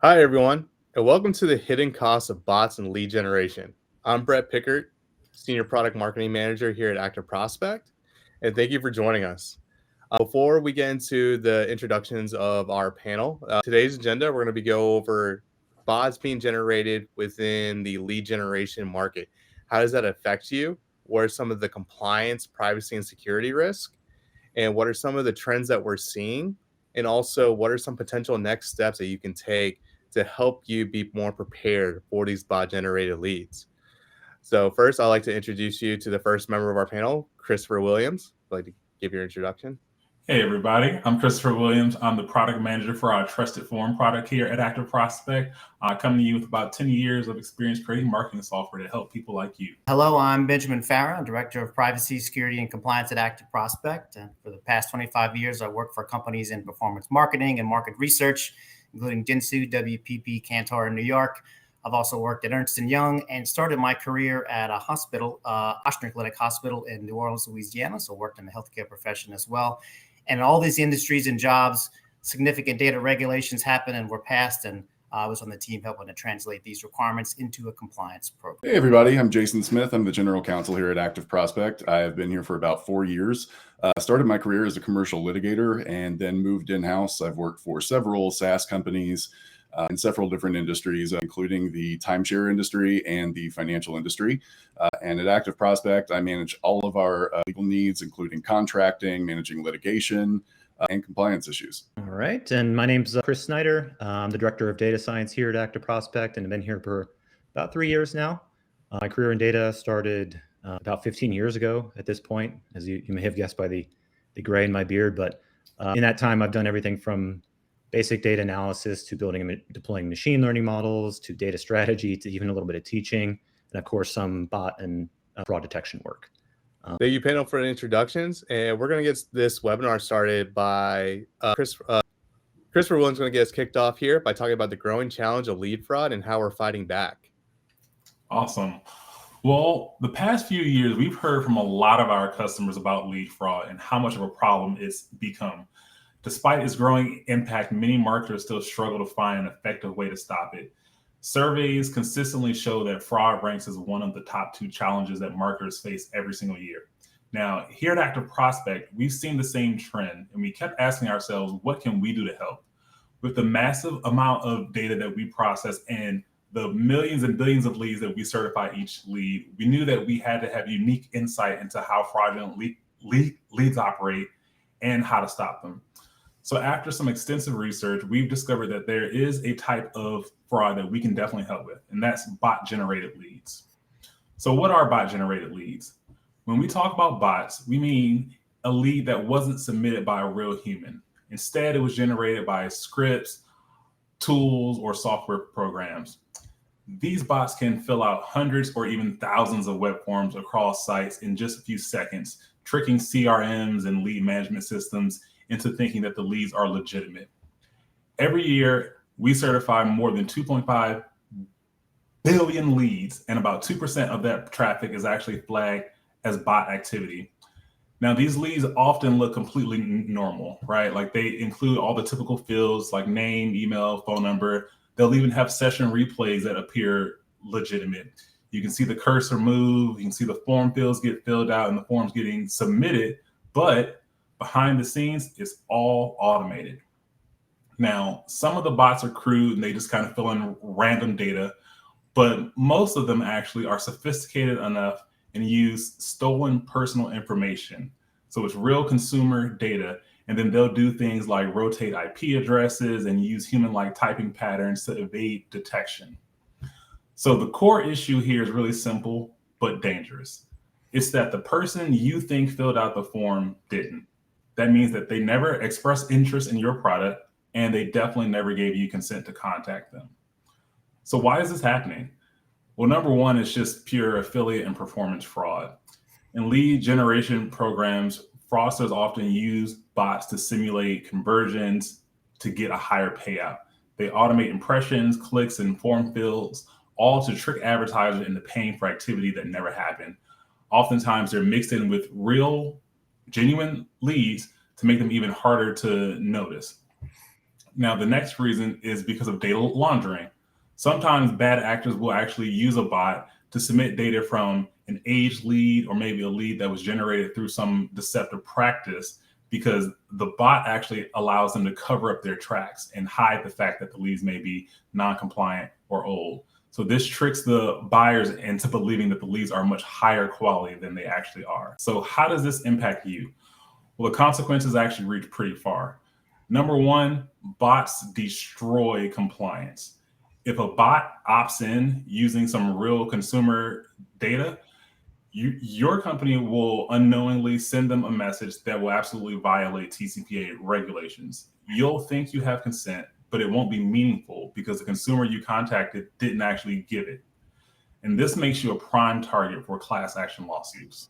Hi, everyone, and welcome to the hidden costs of bots and lead generation. I'm Brett Pickert, Senior Product Marketing Manager here at ActiveProspect, and thank you for joining us. Before we get into the introductions of our panel, today's agenda, we're going to be go over bots being generated within the lead generation market. How does that affect you? What are some of the compliance, privacy, and security risks? And what are some of the trends that we're seeing? And also, what are some potential next steps that you can take to help you be more prepared for these bot generated leads? So, first, I'd like to introduce you to the first member of our panel, Christopher Williams. I'd like to give your introduction. Hey everybody, I'm Christopher Williams. I'm the product manager for our Trusted Form product here at ActiveProspect. Coming to you with about 10 years of experience creating marketing software to help people like you. Hello, I'm Benjamin Farah. I'm Director of Privacy, Security, and Compliance at ActiveProspect. And for the past 25 years, I worked for companies in performance marketing and market research, including Dentsu, WPP, Kantar in New York. I've also worked at Ernst & Young and started my career at a hospital, Oshner Clinic Hospital in New Orleans, Louisiana. So worked in the healthcare profession as well. And all these industries and jobs, significant data regulations happened and were passed, and I was on the team helping to translate these requirements into a compliance program. Hey everybody, I'm Jason Smith. I'm the General Counsel here at ActiveProspect. I have been here for about 4 years. Started my career as a commercial litigator and then moved in-house. I've worked for several SaaS companies in several different industries, including the timeshare industry and the financial industry. And at ActiveProspect, I manage all of our legal needs, including contracting, managing litigation, and compliance issues. All right. And my name's Chris Snyder. I'm the Director of Data Science here at ActiveProspect, and I've been here for about 3 years now. My career in data started about 15 years ago at this point, as you may have guessed by the gray in my beard. But in that time, I've done everything from basic data analysis to building and deploying machine learning models to data strategy to even a little bit of teaching, and of course, some bot and fraud detection work. Thank you, panel, for the introductions. And we're going to get this webinar started by Christopher Williams going to get us kicked off here by talking about the growing challenge of lead fraud and how we're fighting back. Awesome. Well, the past few years, we've heard from a lot of our customers about lead fraud and how much of a problem it's become. Despite its growing impact, many marketers still struggle to find an effective way to stop it. Surveys consistently show that fraud ranks as one of the top 2 challenges that marketers face every single year. Now, here at ActiveProspect, we've seen the same trend, and we kept asking ourselves, what can we do to help? With the massive amount of data that we process and the millions and billions of leads that we certify each lead, we knew that we had to have unique insight into how fraudulent leads operate and how to stop them. So after some extensive research, we've discovered that there is a type of fraud that we can definitely help with, and that's bot-generated leads. So what are bot-generated leads? When we talk about bots, we mean a lead that wasn't submitted by a real human. Instead, it was generated by scripts, tools, or software programs. These bots can fill out hundreds or even thousands of web forms across sites in just a few seconds, tricking CRMs and lead management systems into thinking that the leads are legitimate. Every year, we certify more than 2.5 billion leads, and about 2% of that traffic is actually flagged as bot activity. Now, these leads often look completely normal, right? Like they include all the typical fields like name, email, phone number. They'll even have session replays that appear legitimate. You can see the cursor move, you can see the form fields get filled out and the forms getting submitted, but behind the scenes, it's all automated. Now, some of the bots are crude and they just kind of fill in random data, but most of them actually are sophisticated enough and use stolen personal information. So it's real consumer data. And then they'll do things like rotate IP addresses and use human-like typing patterns to evade detection. So the core issue here is really simple, but dangerous. It's that the person you think filled out the form didn't. That means that they never expressed interest in your product, and they definitely never gave you consent to contact them. So why is this happening? Well, number one, it's just pure affiliate and performance fraud. In lead generation programs, fraudsters often use bots to simulate conversions to get a higher payout. They automate impressions, clicks, and form fields, all to trick advertisers into paying for activity that never happened. Oftentimes, they're mixed in with real, genuine leads to make them even harder to notice. Now, the next reason is because of data laundering. Sometimes bad actors will actually use a bot to submit data from an aged lead or maybe a lead that was generated through some deceptive practice, because the bot actually allows them to cover up their tracks and hide the fact that the leads may be non-compliant or old. So this tricks the buyers into believing that the leads are much higher quality than they actually are. So how does this impact you? Well, the consequences actually reach pretty far. Number one, bots destroy compliance. If a bot opts in using some real consumer data, your company will unknowingly send them a message that will absolutely violate TCPA regulations. You'll think you have consent, but it won't be meaningful because the consumer you contacted didn't actually give it. And this makes you a prime target for class action lawsuits.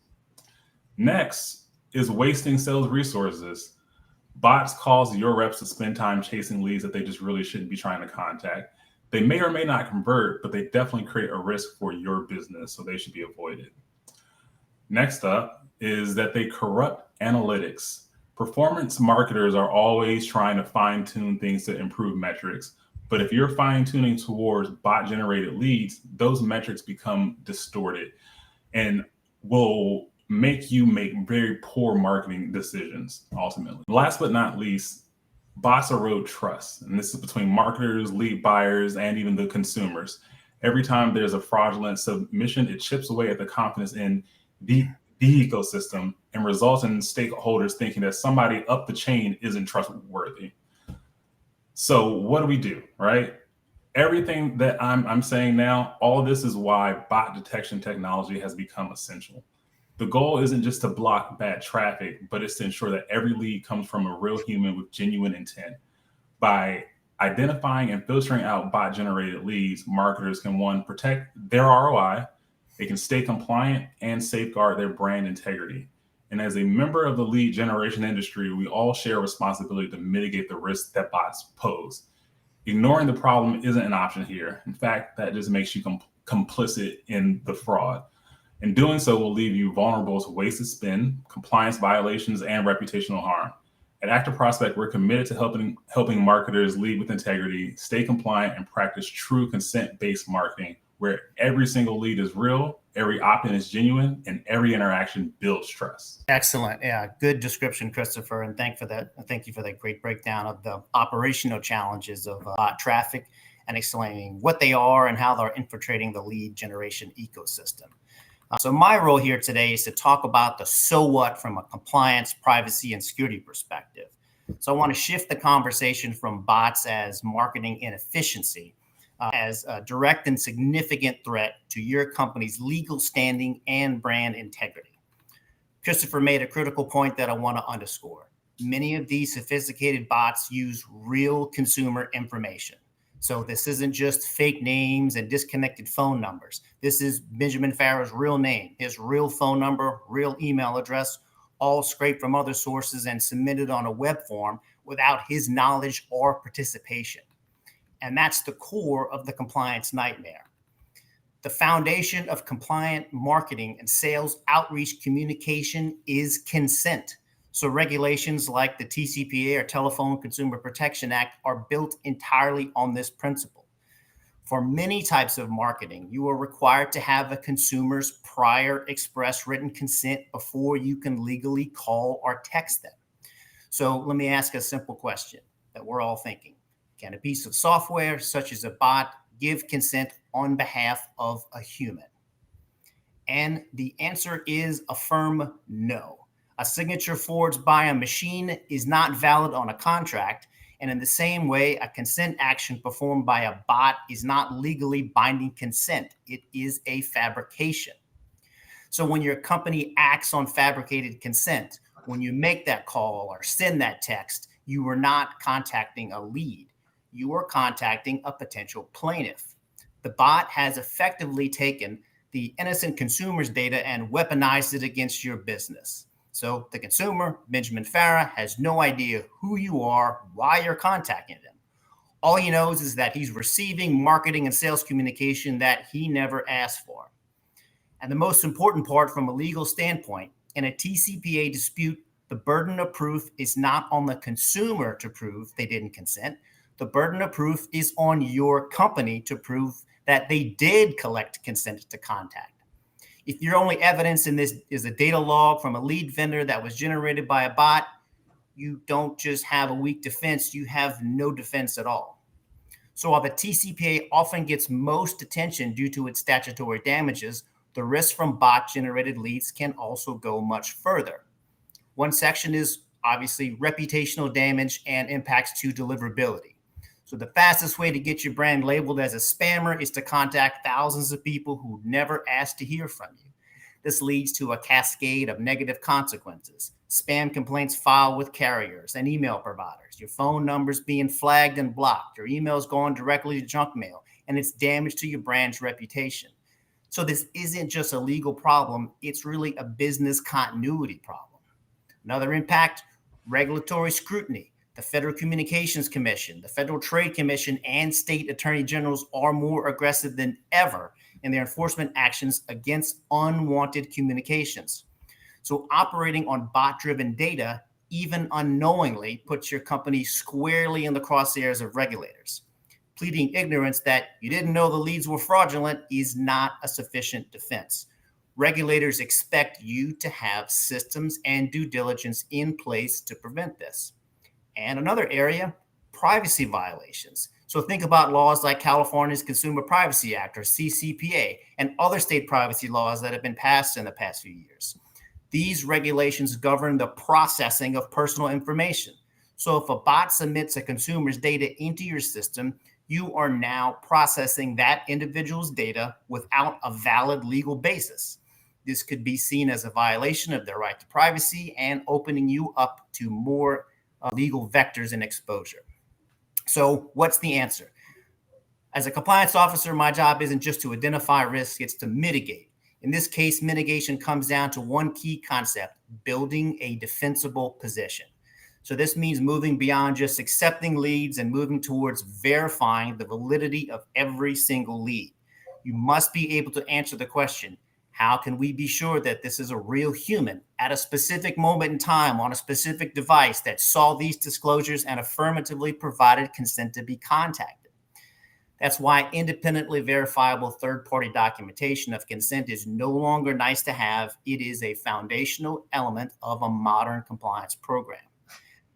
Next is wasting sales resources. Bots cause your reps to spend time chasing leads that they just really shouldn't be trying to contact. They may or may not convert, but they definitely create a risk for your business, so they should be avoided. Next up is that they corrupt analytics. Performance marketers are always trying to fine-tune things to improve metrics. But if you're fine-tuning towards bot-generated leads, those metrics become distorted and will make you make very poor marketing decisions, ultimately. Last but not least, bots erode trust. And this is between marketers, lead buyers, and even the consumers. Every time there's a fraudulent submission, it chips away at the confidence in the ecosystem and results in stakeholders thinking that somebody up the chain isn't trustworthy. So what do, right? Everything that I'm saying now, all of this is why bot detection technology has become essential. The goal isn't just to block bad traffic, but it's to ensure that every lead comes from a real human with genuine intent. By identifying and filtering out bot-generated leads, marketers can, one, protect their ROI, they can stay compliant, and safeguard their brand integrity. And as a member of the lead generation industry, we all share a responsibility to mitigate the risks that bots pose. Ignoring the problem isn't an option here. In fact, that just makes you complicit in the fraud. And doing so will leave you vulnerable to wasted spend, compliance violations, and reputational harm. At ActiveProspect, we're committed to helping marketers lead with integrity, stay compliant, and practice true consent-based marketing, where every single lead is real, every opt-in is genuine, and every interaction builds trust. Excellent. Yeah, good description, Christopher, and thank you for that great breakdown of the operational challenges of bot traffic and explaining what they are and how they're infiltrating the lead generation ecosystem. So my role here today is to talk about the so what from a compliance, privacy, and security perspective. So I want to shift the conversation from bots as marketing inefficiency as a direct and significant threat to your company's legal standing and brand integrity. Christopher made a critical point that I want to underscore. Many of these sophisticated bots use real consumer information. So this isn't just fake names and disconnected phone numbers. This is Benjamin Farrow's real name, his real phone number, real email address, all scraped from other sources and submitted on a web form without his knowledge or participation. And that's the core of the compliance nightmare. The foundation of compliant marketing and sales outreach communication is consent. So regulations like the TCPA or Telephone Consumer Protection Act are built entirely on this principle. For many types of marketing, you are required to have a consumer's prior express written consent before you can legally call or text them. So let me ask a simple question that we're all thinking. Can a piece of software, such as a bot, give consent on behalf of a human? And the answer is a firm no. A signature forged by a machine is not valid on a contract. And in the same way, a consent action performed by a bot is not legally binding consent. It is a fabrication. So when your company acts on fabricated consent, when you make that call or send that text, you are not contacting a lead. You are contacting a potential plaintiff. The bot has effectively taken the innocent consumer's data and weaponized it against your business. So the consumer, Benjamin Farah, has no idea who you are, why you're contacting him. All he knows is that he's receiving marketing and sales communication that he never asked for. And the most important part from a legal standpoint, in a TCPA dispute, the burden of proof is not on the consumer to prove they didn't consent, the burden of proof is on your company to prove that they did collect consent to contact. If your only evidence in this is a data log from a lead vendor that was generated by a bot, you don't just have a weak defense, you have no defense at all. So while the TCPA often gets most attention due to its statutory damages, the risk from bot-generated leads can also go much further. One section is obviously reputational damage and impacts to deliverability. So the fastest way to get your brand labeled as a spammer is to contact thousands of people who never asked to hear from you. This leads to a cascade of negative consequences. Spam complaints filed with carriers and email providers, your phone numbers being flagged and blocked, your emails going directly to junk mail, and it's damage to your brand's reputation. So this isn't just a legal problem, it's really a business continuity problem. Another impact, regulatory scrutiny. The Federal Communications Commission, the Federal Trade Commission, and state attorney generals are more aggressive than ever in their enforcement actions against unwanted communications. So operating on bot-driven data, even unknowingly, puts your company squarely in the crosshairs of regulators. Pleading ignorance that you didn't know the leads were fraudulent is not a sufficient defense. Regulators expect you to have systems and due diligence in place to prevent this. And another area, privacy violations. So think about laws like California's Consumer Privacy Act, or CCPA, and other state privacy laws that have been passed in the past few years. These regulations govern the processing of personal information. So if a bot submits a consumer's data into your system, you are now processing that individual's data without a valid legal basis. This could be seen as a violation of their right to privacy and opening you up to more legal vectors and exposure. So what's the answer? As a compliance officer, my job isn't just to identify risk, it's to mitigate. In this case, mitigation comes down to one key concept: building a defensible position. So this means moving beyond just accepting leads and moving towards verifying the validity of every single lead. You must be able to answer the question, how can we be sure that this is a real human at a specific moment in time on a specific device that saw these disclosures and affirmatively provided consent to be contacted? That's why independently verifiable third-party documentation of consent is no longer nice to have. It is a foundational element of a modern compliance program.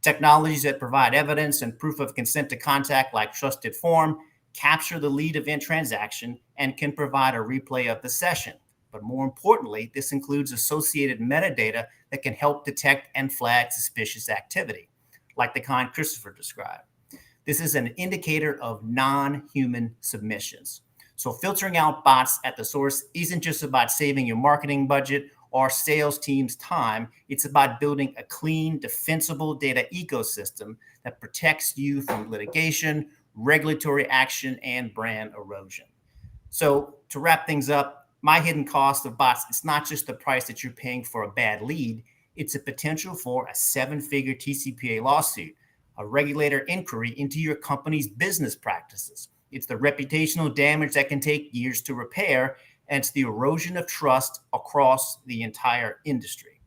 Technologies that provide evidence and proof of consent to contact, like Trusted Form, capture the lead event transaction and can provide a replay of the session. But more importantly, this includes associated metadata that can help detect and flag suspicious activity, like the kind Christopher described. This is an indicator of non-human submissions. So filtering out bots at the source isn't just about saving your marketing budget or sales team's time. It's about building a clean, defensible data ecosystem that protects you from litigation, regulatory action, and brand erosion. So to wrap things up, my hidden cost of bots, it's not just the price that you're paying for a bad lead, it's a potential for a seven-figure TCPA lawsuit, a regulator inquiry into your company's business practices. It's the reputational damage that can take years to repair, and it's the erosion of trust across the entire industry.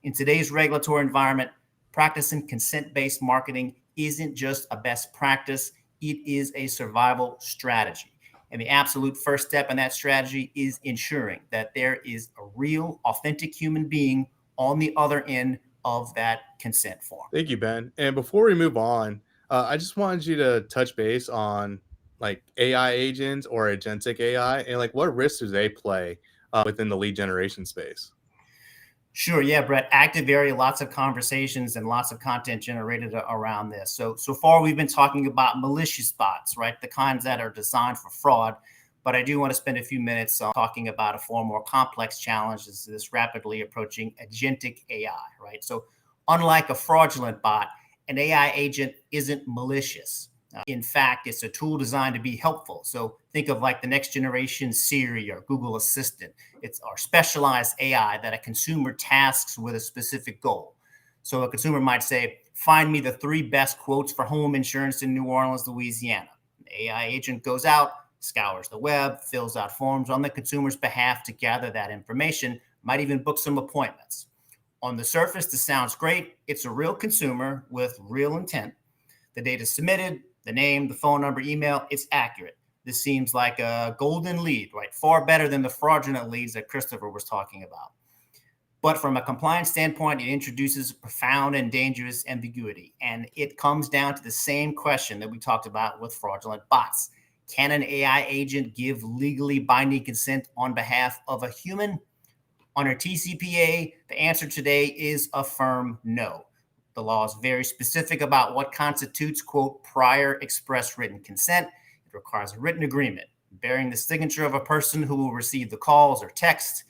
In today's regulatory environment, practicing consent-based marketing isn't just a best practice, it is a survival strategy. And the absolute first step in that strategy is ensuring that there is a real, authentic human being on the other end of that consent form. Thank you, Ben. And before we move on, I just wanted you to touch base on like AI agents or agentic AI and like what risks do they play within the lead generation space? Sure. Yeah, Brett. Active area, lots of conversations and lots of content generated around this. So far, we've been talking about malicious bots, right? The kinds that are designed for fraud. But I do want to spend a few minutes talking about a far more complex challenge, is this rapidly approaching agentic AI, right? So unlike a fraudulent bot, an AI agent isn't malicious. In fact, it's a tool designed to be helpful. So think of like the next generation Siri or Google Assistant. It's our specialized AI that a consumer tasks with a specific goal. So a consumer might say, find me the 3 best quotes for home insurance in New Orleans, Louisiana. The AI agent goes out, scours the web, fills out forms on the consumer's behalf to gather that information, might even book some appointments. On the surface, this sounds great. It's a real consumer with real intent. The data submitted, The name, the phone number, email, it's accurate. This seems like a golden lead, right? Far better than the fraudulent leads that Christopher was talking about. But from a compliance standpoint, it introduces profound and dangerous ambiguity. And it comes down to the same question that we talked about with fraudulent bots. Can an AI agent give legally binding consent on behalf of a human? Under TCPA, the answer today is a firm no. The law is very specific about what constitutes, quote, prior express written consent. It requires a written agreement bearing the signature of a person who will receive the calls or text.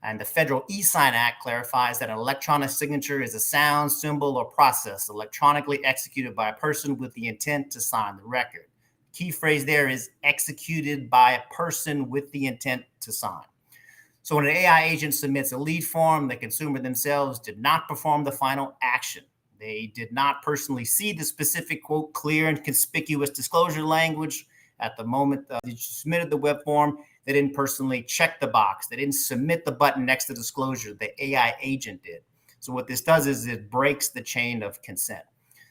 And the Federal e-Sign Act clarifies that an electronic signature is a sound, symbol, or process electronically executed by a person with the intent to sign the record. Key phrase there is executed by a person with the intent to sign. So when an AI agent submits a lead form, the consumer themselves did not perform the final action. They did not personally see the specific, quote, clear and conspicuous disclosure language at the moment that you submitted the web form. They didn't personally check the box. They didn't submit the button next to disclosure. The AI agent did. So what this does is it breaks the chain of consent.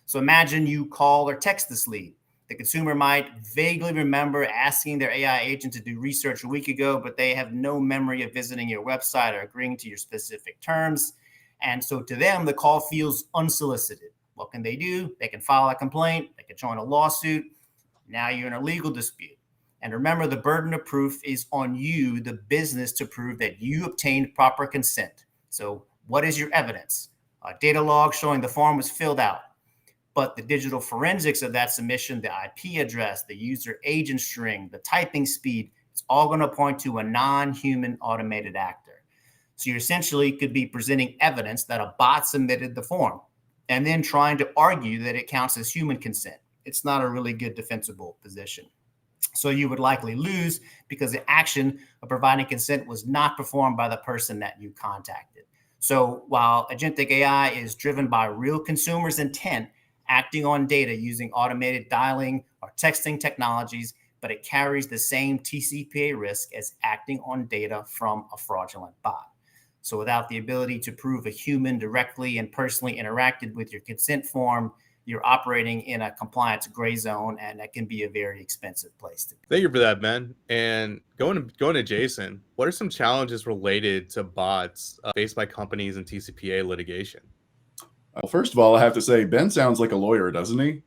So imagine you call or text this lead. The consumer might vaguely remember asking their AI agent to do research a week ago, but they have no memory of visiting your website or agreeing to your specific terms. And so to them, the call feels unsolicited. What can they do? They can file a complaint. They can join a lawsuit. Now you're in a legal dispute. And remember, the burden of proof is on you, the business, to prove that you obtained proper consent. So what is your evidence? A data log showing the form was filled out. But the digital forensics of that submission, the IP address, the user agent string, the typing speed, it's all going to point to a non-human automated actor. So you essentially could be presenting evidence that a bot submitted the form and then trying to argue that it counts as human consent. It's not a really good defensible position. So you would likely lose because the action of providing consent was not performed by the person that you contacted. So while agentic AI is driven by real consumers' intent, acting on data using automated dialing or texting technologies, but it carries the same TCPA risk as acting on data from a fraudulent bot. So without the ability to prove a human directly and personally interacted with your consent form, you're operating in a compliance gray zone, and that can be a very expensive place to be. Thank you for that, Ben. And going to Jason, what are some challenges related to bots faced by companies in TCPA litigation? Well, first of all, I have to say, Ben sounds like a lawyer, doesn't he?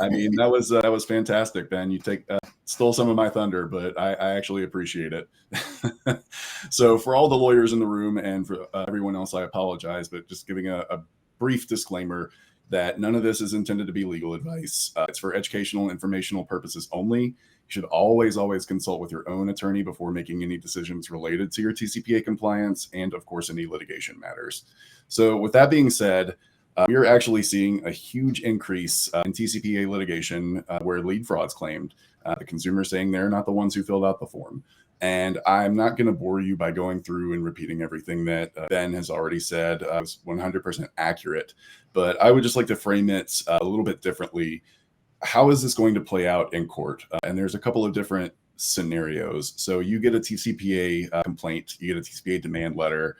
I mean, that was fantastic, Ben. You stole some of my thunder, but I actually appreciate it. So for all the lawyers in the room and for everyone else, I apologize, but just giving a brief disclaimer that none of this is intended to be legal advice. It's for educational and informational purposes only. You should always consult with your own attorney before making any decisions related to your TCPA compliance and, of course, any litigation matters. So with that being said, we are actually seeing a huge increase in TCPA litigation where lead fraud's claimed. The consumer saying they're not the ones who filled out the form. And I'm not going to bore you by going through and repeating everything that Ben has already said. It's 100% accurate. But I would just like to frame it a little bit differently. How is this going to play out in court? And there's a couple of different scenarios. So you get a TCPA complaint, you get a TCPA demand letter,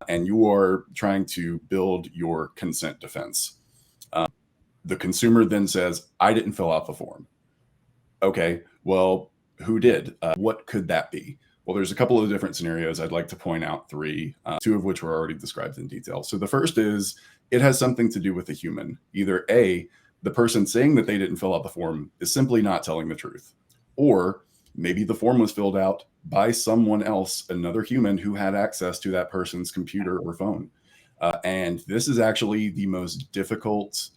and you are trying to build your consent defense. The consumer then says, I didn't fill out the form. Okay, well, who did? What could that be? Well, there's a couple of different scenarios. I'd like to point out three, two of which were already described in detail. So the first is it has something to do with a human. Either A, the person saying that they didn't fill out the form is simply not telling the truth. Or maybe the form was filled out by someone else, another human who had access to that person's computer or phone. And this is actually the most difficult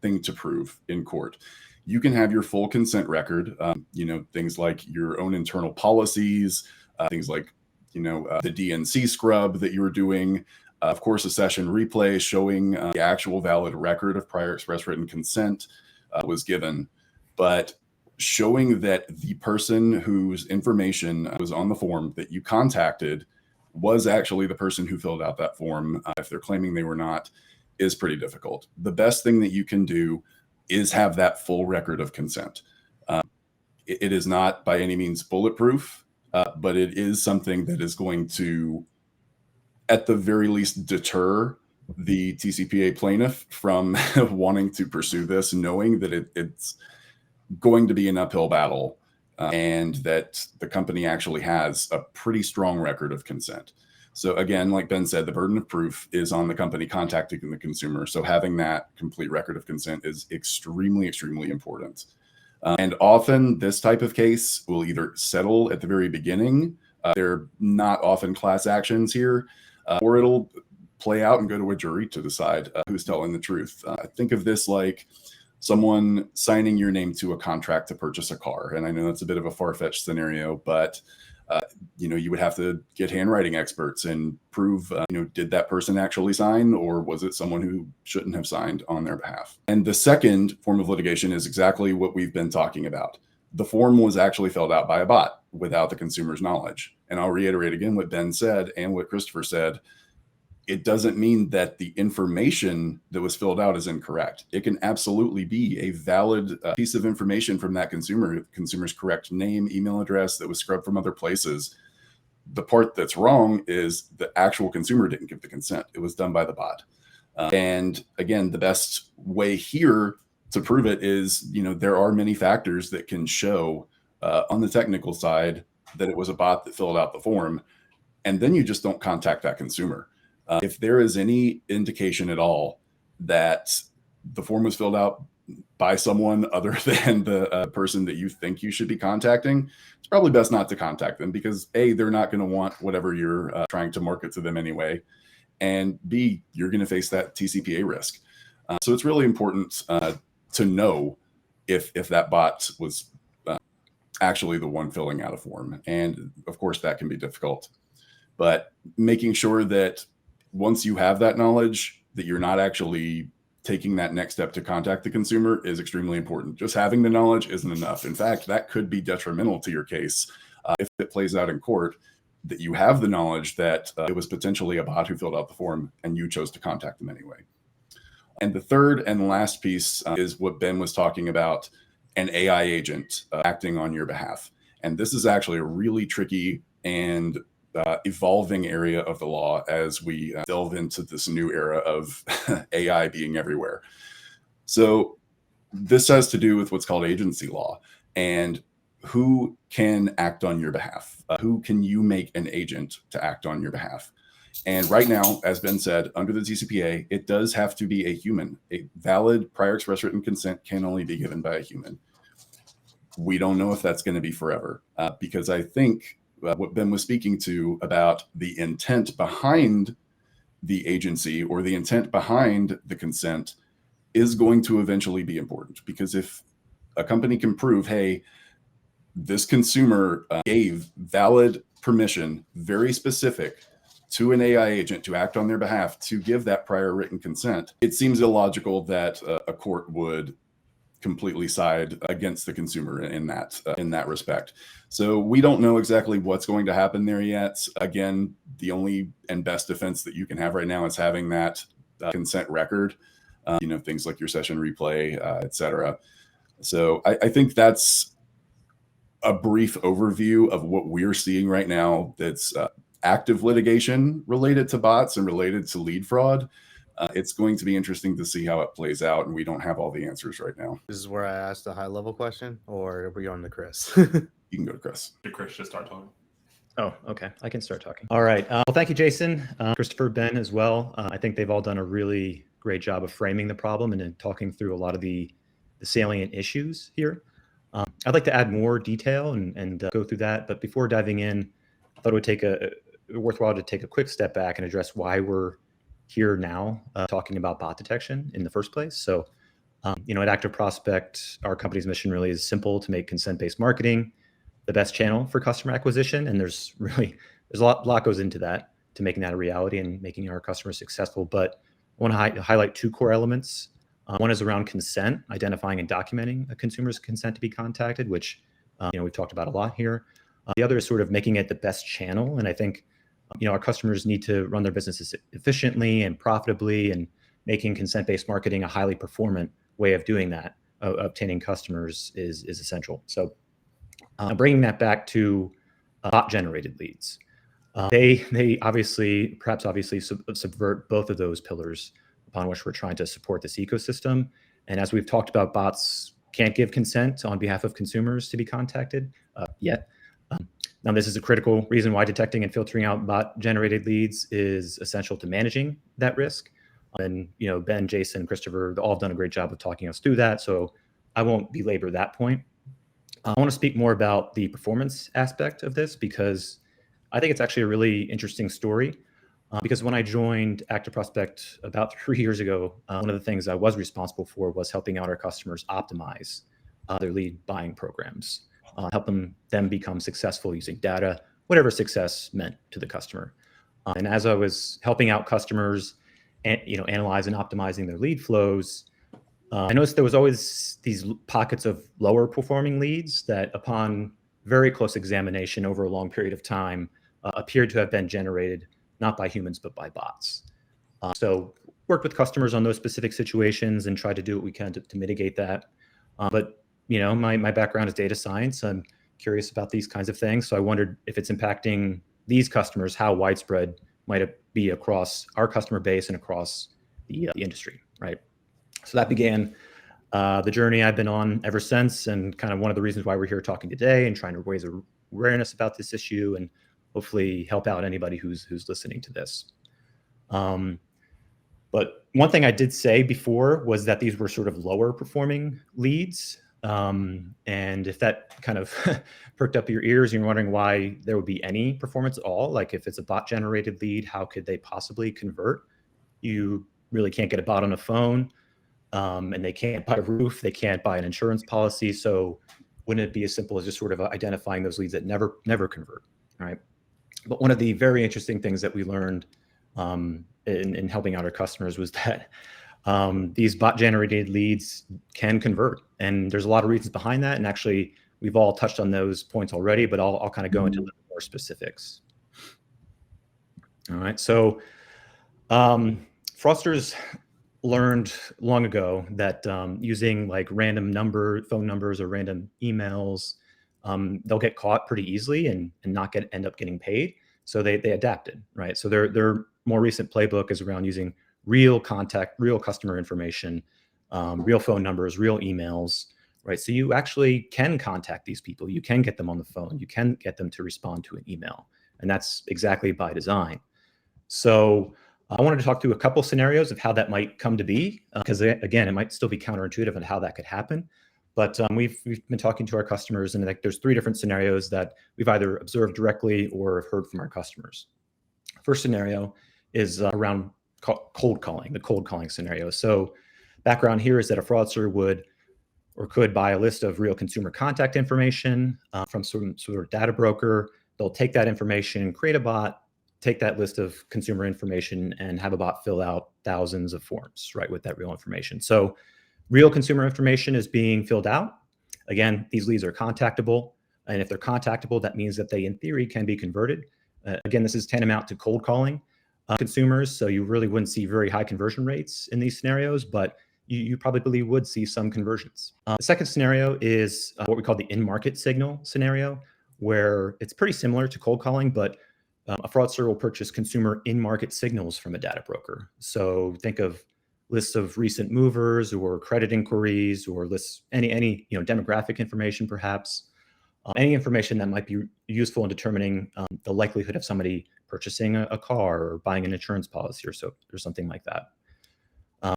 thing to prove in court. You can have your full consent record, things like your own internal policies, things like, the DNC scrub that you were doing, of course, a session replay showing the actual valid record of prior express written consent was given. But showing that the person whose information was on the form that you contacted was actually the person who filled out that form, if they're claiming they were not, is pretty difficult. The best thing that you can do is have that full record of consent. It is not by any means bulletproof, but it is something that is going to, at the very least, deter the TCPA plaintiff from wanting to pursue this, knowing that going to be an uphill battle, and that the company actually has a pretty strong record of consent. So again, like Ben said, the burden of proof is on the company contacting the consumer. So having that complete record of consent is extremely, extremely important. And often this type of case will either settle at the very beginning. They're not often class actions here, or it'll play out and go to a jury to decide who's telling the truth. Think of this like someone signing your name to a contract to purchase a car. And I know that's a bit of a far-fetched scenario, but you would have to get handwriting experts and prove, did that person actually sign, or was it someone who shouldn't have signed on their behalf? And the second form of litigation is exactly what we've been talking about. The form was actually filled out by a bot without the consumer's knowledge. And I'll reiterate again what Ben said and what Christopher said. It doesn't mean that the information that was filled out is incorrect. It can absolutely be a valid piece of information from that consumer's correct name, email address that was scrubbed from other places. The part that's wrong is the actual consumer didn't give the consent. It was done by the bot. And again, the best way here to prove it is, there are many factors that can show on the technical side that it was a bot that filled out the form. And then you just don't contact that consumer. If there is any indication at all that the form was filled out by someone other than the person that you think you should be contacting, it's probably best not to contact them, because A, they're not going to want whatever you're trying to market to them anyway. And B, you're going to face that TCPA risk. So it's really important to know if that bot was actually the one filling out a form. And of course, that can be difficult. But making sure that once you have that knowledge, that you're not actually taking that next step to contact the consumer is extremely important. Just having the knowledge isn't enough. In fact, that could be detrimental to your case if it plays out in court, that you have the knowledge that it was potentially a bot who filled out the form and you chose to contact them anyway. And the third and last piece is what Ben was talking about, an AI agent acting on your behalf. And this is actually a really tricky and evolving area of the law as we delve into this new era of AI being everywhere. So this has to do with what's called agency law and who can act on your behalf. Who can you make an agent to act on your behalf? And right now, as Ben said, under the TCPA, it does have to be a human. A valid prior express written consent can only be given by a human. We don't know if that's going to be forever, because I think what Ben was speaking to about the intent behind the agency or the intent behind the consent is going to eventually be important. Because if a company can prove, hey, this consumer gave valid permission, very specific, to an AI agent to act on their behalf to give that prior written consent, it seems illogical that a court would completely side against the consumer in that respect. So we don't know exactly what's going to happen there yet. Again, the only and best defense that you can have right now is having that consent record, things like your session replay, et cetera. So I think that's a brief overview of what we're seeing right now that's active litigation related to bots and related to lead fraud. It's going to be interesting to see how it plays out, and we don't have all the answers right now. This is where I asked a high-level question, or are we going to Chris? You can go to Chris. Did Chris just start talking? Oh, okay. I can start talking. All right. Well, thank you, Jason, Christopher, Ben as well. I think they've all done a really great job of framing the problem and then talking through a lot of the salient issues here. I'd like to add more detail and go through that. But before diving in, I thought it would take worthwhile to take a quick step back and address why we're here now talking about bot detection in the first place. So, at ActiveProspect, our company's mission really is simple: to make consent-based marketing the best channel for customer acquisition. And there's a lot goes into that, to making that a reality and making our customers successful. But I want to highlight two core elements. One is around consent, identifying and documenting a consumer's consent to be contacted, which we've talked about a lot here. The other is sort of making it the best channel. And I think our customers need to run their businesses efficiently and profitably, and making consent-based marketing a highly performant way of doing that, obtaining customers is essential. So bringing that back to bot-generated leads. They obviously subvert both of those pillars upon which we're trying to support this ecosystem. And as we've talked about bots can't give consent on behalf of consumers to be contacted yet. Now, this is a critical reason why detecting and filtering out bot-generated leads is essential to managing that risk. And Ben, Jason, Christopher, all have done a great job of talking us through that, so I won't belabor that point. I want to speak more about the performance aspect of this because I think it's actually a really interesting story. Because when I joined ActiveProspect about 3 years ago, one of the things I was responsible for was helping out our customers optimize their lead buying programs, help them become successful using data, whatever success meant to the customer. And as I was helping out customers, analyze and optimizing their lead flows, I noticed there was always these pockets of lower performing leads that, upon very close examination over a long period of time, appeared to have been generated not by humans, but by bots. So worked with customers on those specific situations and tried to do what we can to mitigate that. But my background is data science. I'm curious about these kinds of things. So I wondered if it's impacting these customers, how widespread might it be across our customer base and across the industry, right? So that began the journey I've been on ever since, and kind of one of the reasons why we're here talking today and trying to raise awareness about this issue and hopefully help out anybody who's listening to this. But one thing I did say before was that these were sort of lower performing leads. And if that kind of perked up your ears, and you're wondering why there would be any performance at all, like if it's a bot generated lead, how could they possibly convert? You really can't get a bot on a phone, and they can't buy a roof, they can't buy an insurance policy. So wouldn't it be as simple as just sort of identifying those leads that never convert, right? But one of the very interesting things that we learned in helping out our customers was that these bot-generated leads can convert. And there's a lot of reasons behind that. And actually, we've all touched on those points already, but I'll kind of go into a little more specifics. All right. So fraudsters learned long ago that using like random phone numbers or random emails, they'll get caught pretty easily and not end up getting paid. So they adapted, right? So their more recent playbook is around using real customer information, real phone numbers, real emails, right? So you actually can contact these people. You can get them on the phone. You can get them to respond to an email. And that's exactly by design. So I wanted to talk through a couple scenarios of how that might come to be, because again, it might still be counterintuitive on how that could happen. But we've been talking to our customers, and there's 3 different scenarios that we've either observed directly or have heard from our customers. First scenario is around cold calling, the cold calling scenario. So background here is that a fraudster would or could buy a list of real consumer contact information from some sort of data broker. They'll take that information, create a bot, take that list of consumer information, and have a bot fill out thousands of forms, right, with that real information. So real consumer information is being filled out. Again, these leads are contactable. And if they're contactable, that means that they, in theory, can be converted. Again, this is tantamount to cold calling consumers. So you really wouldn't see very high conversion rates in these scenarios, but you probably would see some conversions. The second scenario is what we call the in-market signal scenario, where it's pretty similar to cold calling, but a fraudster will purchase consumer in-market signals from a data broker. So think of lists of recent movers or credit inquiries, or lists, any demographic information, perhaps any information that might be useful in determining the likelihood of somebody purchasing a car or buying an insurance policy or something like that.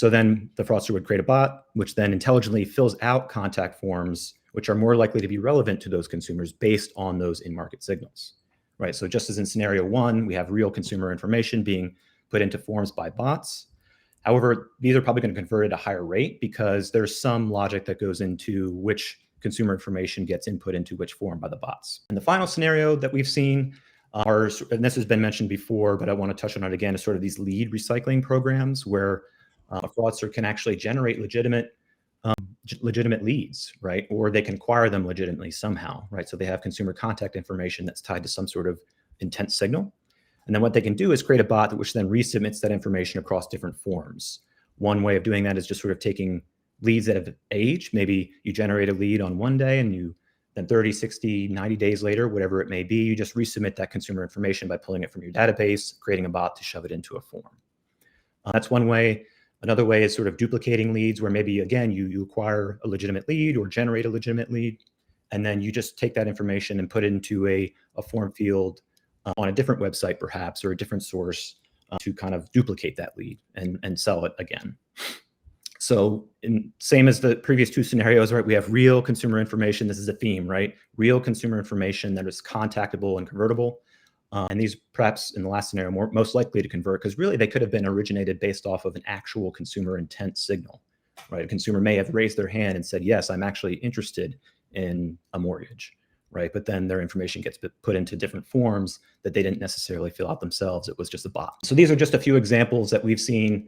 So then the fraudster would create a bot, which then intelligently fills out contact forms, which are more likely to be relevant to those consumers based on those in-market signals, right? So just as in scenario 1, we have real consumer information being put into forms by bots. However, these are probably going to convert at a higher rate because there's some logic that goes into which consumer information gets input into which form by the bots. And the final scenario that we've seen and this has been mentioned before, but I want to touch on it again, is sort of these lead recycling programs where a fraudster can actually generate legitimate leads, right? Or they can acquire them legitimately somehow, right? So they have consumer contact information that's tied to some sort of intent signal. And then what they can do is create a bot which then resubmits that information across different forms. One way of doing that is just sort of taking leads that have aged. Maybe you generate a lead on one day and then 30, 60, 90 days later, whatever it may be, you just resubmit that consumer information by pulling it from your database, creating a bot to shove it into a form. That's one way. Another way is sort of duplicating leads, where maybe, again, you acquire a legitimate lead or generate a legitimate lead, and then you just take that information and put it into a form field on a different website, perhaps, or a different source to kind of duplicate that lead and sell it again. So same as the previous two scenarios, right? We have real consumer information. This is a theme, right? Real consumer information that is contactable and convertible. And these perhaps in the last scenario, most likely to convert, because really they could have been originated based off of an actual consumer intent signal, right? A consumer may have raised their hand and said, yes, I'm actually interested in a mortgage, right? But then their information gets put into different forms that they didn't necessarily fill out themselves. It was just a bot. So these are just a few examples that we've seen.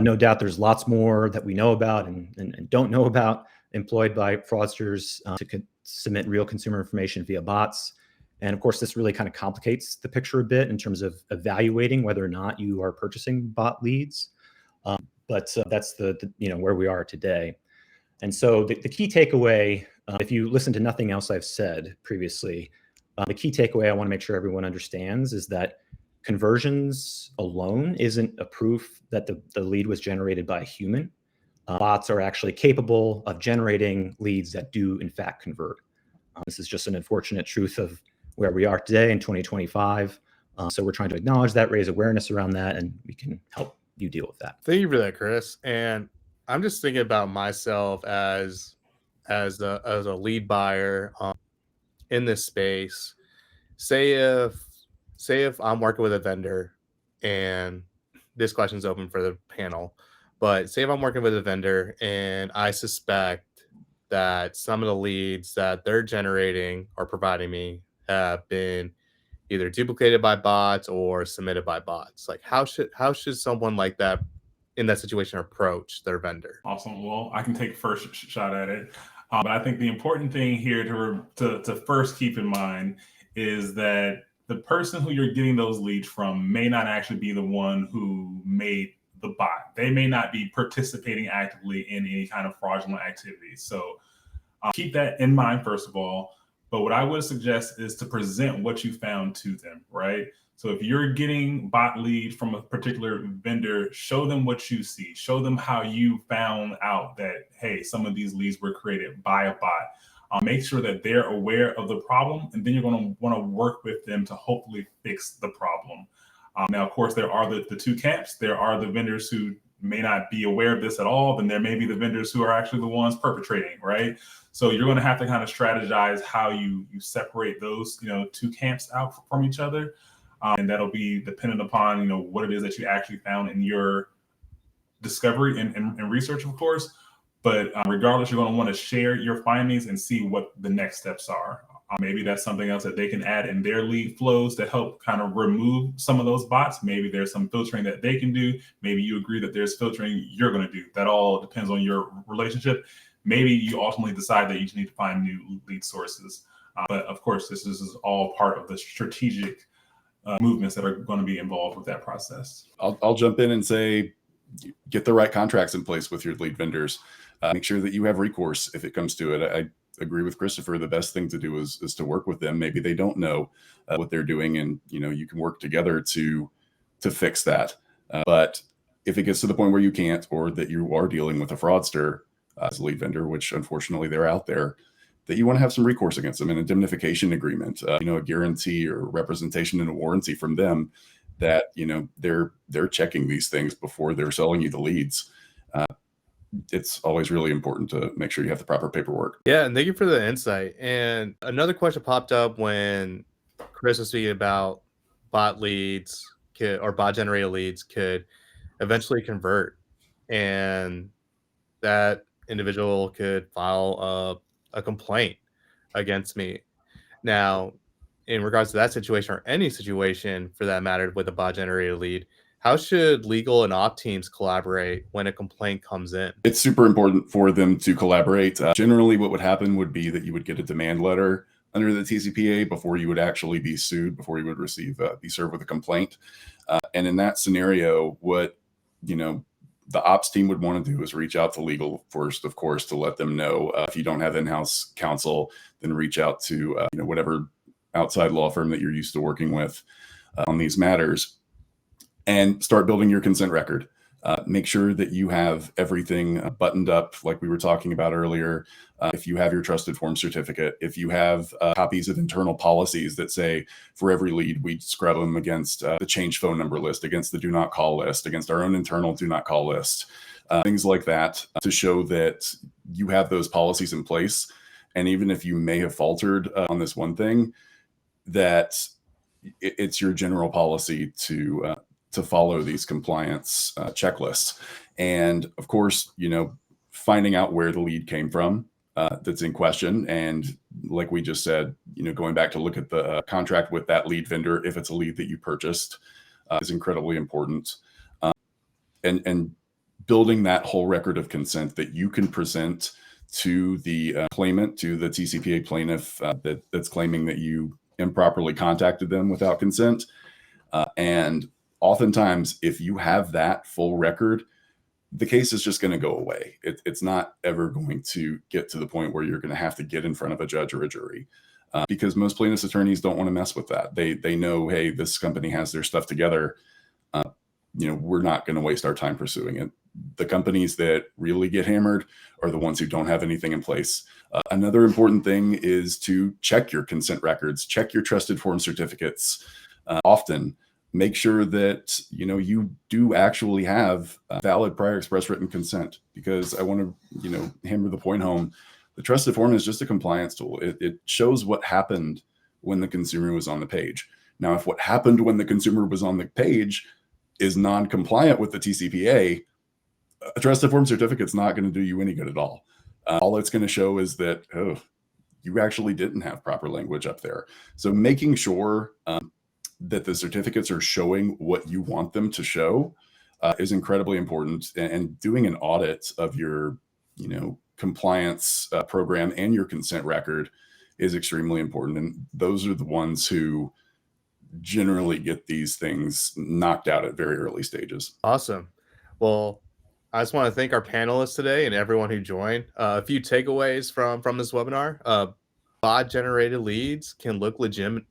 No doubt there's lots more that we know about and don't know about employed by fraudsters to submit real consumer information via bots. And of course, this really kind of complicates the picture a bit in terms of evaluating whether or not you are purchasing bot leads. But that's the where we are today. And so the key takeaway, if you listen to nothing else I've said previously, the key takeaway I want to make sure everyone understands is that conversions alone isn't a proof that the lead was generated by a human. Bots are actually capable of generating leads that do, in fact, convert. This is just an unfortunate truth of where we are today in 2025. So we're trying to acknowledge that, raise awareness around that, and we can help you deal with that. Thank you for that, Chris. And I'm just thinking about myself as a lead buyer in this space. Say if I'm working with a vendor, and this question's open for the panel, but say if I'm working with a vendor and I suspect that some of the leads that they're generating or providing me have been either duplicated by bots or submitted by bots. Like how should someone like that in that situation approach their vendor? Awesome. Well, I can take first shot at it. But I think the important thing here to first keep in mind is that the person who you're getting those leads from may not actually be the one who made the bot. They may not be participating actively in any kind of fraudulent activity. So keep that in mind, first of all. But what I would suggest is to present what you found to them, right? So if you're getting bot leads from a particular vendor, show them what you see. Show them how you found out that, hey, some of these leads were created by a bot. Make sure that they're aware of the problem, and then you're going to want to work with them to hopefully fix the problem. Now, of course, there are the two camps. There are the vendors who may not be aware of this at all. Then there may be the vendors who are actually the ones perpetrating, right? So you're going to have to kind of strategize how you separate those, two camps out from each other. And that'll be dependent upon, what it is that you actually found in your discovery and research, of course. But regardless, you're going to want to share your findings and see what the next steps are. Maybe that's something else that they can add in their lead flows to help kind of remove some of those bots. Maybe there's some filtering that they can do. Maybe you agree that there's filtering you're going to do. That all depends on your relationship. Maybe you ultimately decide that you just need to find new lead sources. But of course, this is all part of the strategic movements that are going to be involved with that process. I'll jump in and say, get the right contracts in place with your lead vendors. Make sure that you have recourse if it comes to it. I agree with Christopher. The best thing to do is to work with them. Maybe they don't know what they're doing, and you can work together to fix that. But if it gets to the point where you can't, or that you are dealing with a fraudster as a lead vendor, which unfortunately they're out there, that you want to have some recourse against them, an indemnification agreement, a guarantee or representation and a warranty from them that they're checking these things before they're selling you the leads. It's always really important to make sure you have the proper paperwork. Yeah, and thank you for the insight. And another question popped up when Chris was speaking about bot leads or bot generated leads could eventually convert, and that individual could file a complaint against me. Now, in regards to that situation, or any situation for that matter with a bot generated lead, how should legal and op teams collaborate when a complaint comes in? It's super important for them to collaborate. Generally, what would happen would be that you would get a demand letter under the TCPA before you would actually be sued, before you would be served with a complaint. And in that scenario, what the ops team would want to do is reach out to legal first, of course, to let them know. If you don't have in-house counsel, then reach out to whatever outside law firm that you're used to working with on these matters, and start building your consent record. Make sure that you have everything buttoned up like we were talking about earlier. If you have your trusted form certificate, if you have copies of internal policies that say for every lead, we scrub them against the change phone number list, against the do not call list, against our own internal do not call list, things like that to show that you have those policies in place. And even if you may have faltered on this one thing, that it's your general policy to follow these compliance checklists. And of course, finding out where the lead came from that's in question. And like we just said, going back to look at the contract with that lead vendor, if it's a lead that you purchased, is incredibly important. And building that whole record of consent that you can present to the claimant, to the TCPA plaintiff that's claiming that you improperly contacted them without consent. And oftentimes, if you have that full record, the case is just going to go away. It's not ever going to get to the point where you're going to have to get in front of a judge or a jury, because most plaintiffs' attorneys don't want to mess with that. They know, hey, this company has their stuff together. We're not going to waste our time pursuing it. The companies that really get hammered are the ones who don't have anything in place. Another important thing is to check your consent records, check your trusted form certificates often. Make sure that you do actually have valid prior express written consent, because I want to hammer the point home. The trusted form is just a compliance tool. It shows what happened when the consumer was on the page. Now, if what happened when the consumer was on the page is non-compliant with the TCPA, a trusted form certificate is not going to do you any good at all. All it's going to show is that, you actually didn't have proper language up there. So making sure that the certificates are showing what you want them to show is incredibly important. And doing an audit of your, compliance program and your consent record is extremely important. And those are the ones who generally get these things knocked out at very early stages. Awesome. Well, I just want to thank our panelists today and everyone who joined. A few takeaways from this webinar: bot-generated leads can look legitimate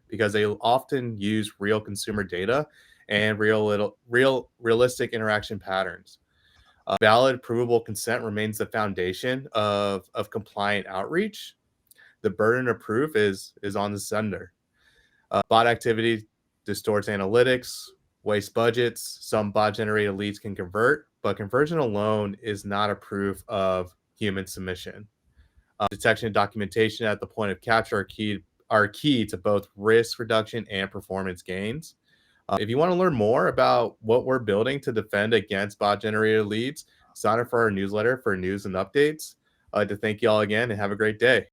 because they often use real consumer data and realistic interaction patterns. Valid, provable consent remains the foundation of compliant outreach. The burden of proof is on the sender. Bot activity distorts analytics, waste budgets. Some bot-generated leads can convert, but conversion alone is not a proof of human submission. Detection and documentation at the point of capture are key to both risk reduction and performance gains. If you want to learn more about what we're building to defend against bot-generated leads, sign up for our newsletter for news and updates. I'd like to thank you all again and have a great day.